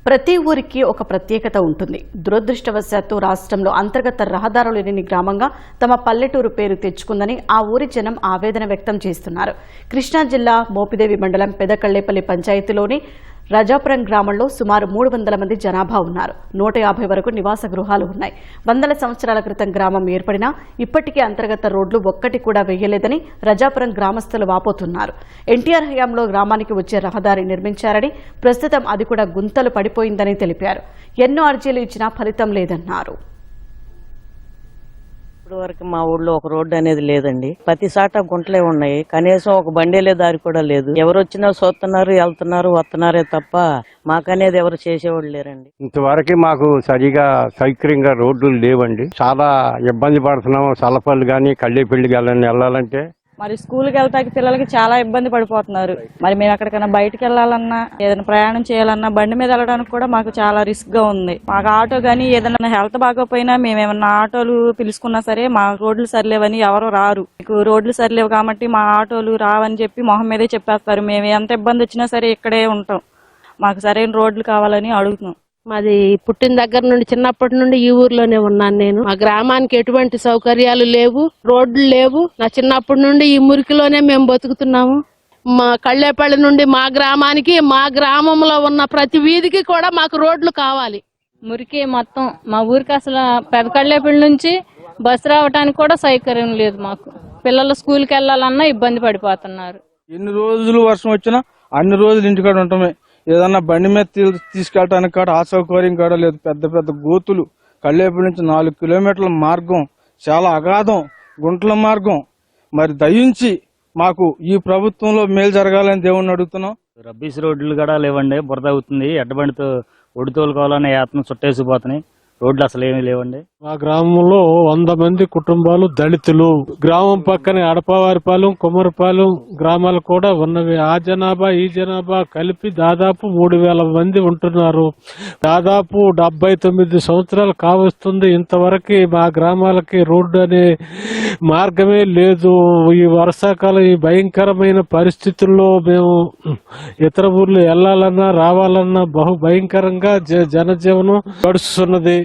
ప్రతి ఊరికి ఒక ప్రత్యేకత ఉంటుంది. దురదృష్టవశాత్తు రాష్ట్రంలో అంతర్గత రహదారులు లేని గ్రామంగా తమ పల్లెటూరు పేరు తెచ్చుకుందని ఆ ఊరి జనం ఆవేదన వ్యక్తం చేస్తున్నారు. కృష్ణా జిల్లా మోపిదేవి మండలం పెదకళ్లేపల్లి పంచాయతీలోని రాజాపురం గ్రామంలో సుమారు 300 మంది జనాభా ఉన్నారు. 150 వరకు నివాస గృహాలు ఉన్నాయి. వందల సంవత్సరాల క్రితం గ్రామం ఏర్పడినా ఇప్పటికీ అంతర్గత రోడ్లు ఒక్కటి కూడా వేయలేదని రాజాపురం గ్రామస్తులు వాపోతున్నారు. ఎన్టీఆర్ హయాంలో గ్రామానికి వచ్చే రహదారి నిర్మించారని, ప్రస్తుతం అది కూడా గుంతలు పడిపోయిందని తెలిపారు. ఎన్నో అర్జీలు ఇచ్చినా ఫలితం లేదన్నారు. ఇప్పుడు వరకు మా ఊళ్ళో ఒక రోడ్డు అనేది లేదండి. ప్రతి సాట గుంటలే ఉన్నాయి. కనీసం ఒక బండేలే దారి కూడా లేదు. ఎవరు వచ్చినా చూస్తున్నారు, వెళ్తున్నారు, వస్తున్నారే తప్ప మాకనేది ఎవరు చేసేవాళ్ళు లేరండి. ఇంతవరకు మాకు సరిగా సౌకర్యంగా రోడ్లు లేవండి. చాలా ఇబ్బంది పడుతున్నాం. సలపల్లి గాని కళ్ళేపల్లి గాని వెళ్ళాలంటే మరి స్కూల్కి వెళ్తాకి పిల్లలకి చాలా ఇబ్బంది పడిపోతున్నారు. మరి మేము ఎక్కడికైనా బయటకు వెళ్ళాలన్నా, ఏదైనా ప్రయాణం చేయాలన్నా బండి మీద వెళ్ళడానికి కూడా మాకు చాలా రిస్క్ గా ఉంది. మాకు ఆటో గానీ ఏదైనా హెల్త్ బాగోపోయినా మేమేమన్నా ఆటోలు పిలుచుకున్నా సరే మా రోడ్లు సరిలేవని ఎవరు రారు. మీకు రోడ్లు సరిలేవు కాబట్టి మా ఆటోలు రావని చెప్పి మొహం మీదే చెప్పేస్తారు. మేము ఎంత ఇబ్బంది వచ్చినా సరే ఇక్కడే ఉంటాం. మాకు సరైన రోడ్లు కావాలని అడుగుతున్నాం. మాది పుట్టిన దగ్గర నుండి చిన్నప్పటి నుండి ఈ ఊర్లోనే ఉన్నాను నేను. మా గ్రామానికి ఎటువంటి సౌకర్యాలు లేవు, రోడ్లు లేవు. నా చిన్నప్పటి నుండి ఈ మురికిలోనే మేము బతుకుతున్నాము. మా కళ్ళేపల్లి నుండి మా గ్రామానికి, మా గ్రామంలో ఉన్న ప్రతి వీధికి కూడా మాకు రోడ్లు కావాలి. మురికి మొత్తం మా ఊరికి అసలు పెద్ద కళ్ళేపల్లి నుంచి బస్సు రావడానికి కూడా సౌకర్యం లేదు. మాకు పిల్లలు స్కూల్కి వెళ్ళాలన్నా ఇబ్బంది పడిపోతున్నారు. ఎన్ని రోజులు వర్షం వచ్చినా అన్ని రోజులు ఇంటికాడ ఉంటామే. ఏదన్నా బండి మీద తీసుకెళ్ళటానికి కూడా అసౌకర్యం కూడా లేదు. పెద్ద పెద్ద గోతులు, కళ్ళేపల్లి నుంచి 4 కిలోమీటర్ల మార్గం, చాలా అగాధం గుంటల మార్గం. మరి దయించి మాకు ఈ ప్రభుత్వంలో మేలు జరగాలని దేవుణ్ణి అడుగుతున్నాం. రబ్బీస్ రోడ్లు కూడా లేవండి. బురద అవుతుంది. ఎడ్డబండితో ఒడితోలుకోవాలనే యాత్న చుట్టేసిపోతున్నాయి. రోడ్లు అసలు ఏమీ లేవండి. మా గ్రామంలో 100 మంది కుటుంబాలు దళితులు. గ్రామం పక్కనే అడపవారిపాలెం, కుమ్మరిపాలెం గ్రామాలు కూడా ఉన్నవి. ఆ జనాభా ఈ జనాభా కలిపి దాదాపు 3000 మంది ఉంటున్నారు. దాదాపు 79 సంవత్సరాలు కావస్తుంది. ఇంతవరకు మా గ్రామాలకి రోడ్డు అనే మార్గమే లేదు. ఈ వర్షాకాలం ఈ భయంకరమైన పరిస్థితుల్లో మేము ఇతర ఊర్లు వెళ్లాలన్నా రావాలన్నా బహు భయంకరంగా జనజీవనం గడుస్తున్నది.